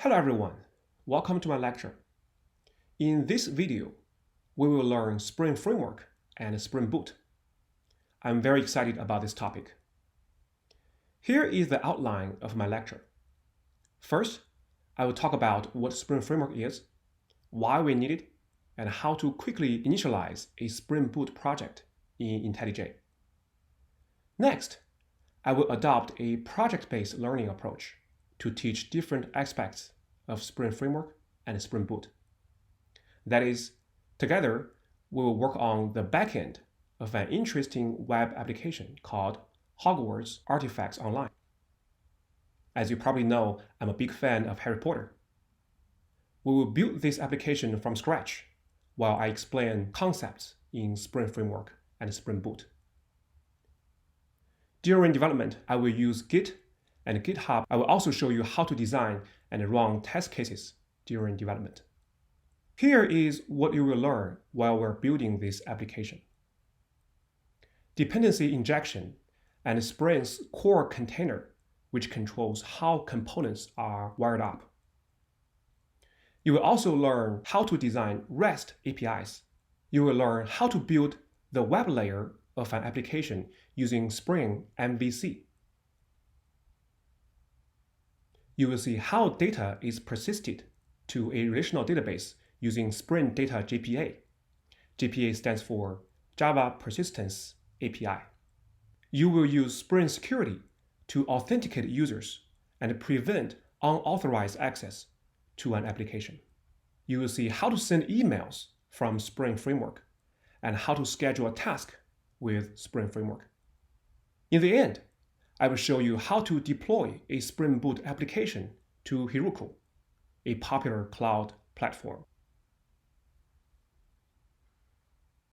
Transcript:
Hello everyone, welcome to my lecture. In this video, we will learn Spring Framework and Spring Boot. I'm very excited about this topic. Here is the outline of my lecture. First, I will talk about what Spring Framework is, why we need it, and how to quickly initialize a Spring Boot project in IntelliJ. Next, I will adopt a project-based learning approach to teach different aspects of Spring Framework and Spring Boot. That is, together, we will work on the backend of an interesting web application called Hogwarts Artifacts Online. As you probably know, I'm a big fan of Harry Potter. We will build this application from scratch while I explain concepts in Spring Framework and Spring Boot. During development, I will use Git and GitHub. I will also show you how to design and run test cases during development. Here is what you will learn while we're building this application. Dependency injection and Spring's core container, which controls how components are wired up. You will also learn how to design REST APIs. You will learn how to build the web layer of an application using Spring MVC. You will see how data is persisted to a relational database using Spring Data JPA. JPA stands for Java Persistence API. You will use Spring Security to authenticate users and prevent unauthorized access to an application. You will see how to send emails from Spring Framework and how to schedule a task with Spring Framework. In the end, I will show you how to deploy a Spring Boot application to Heroku, a popular cloud platform.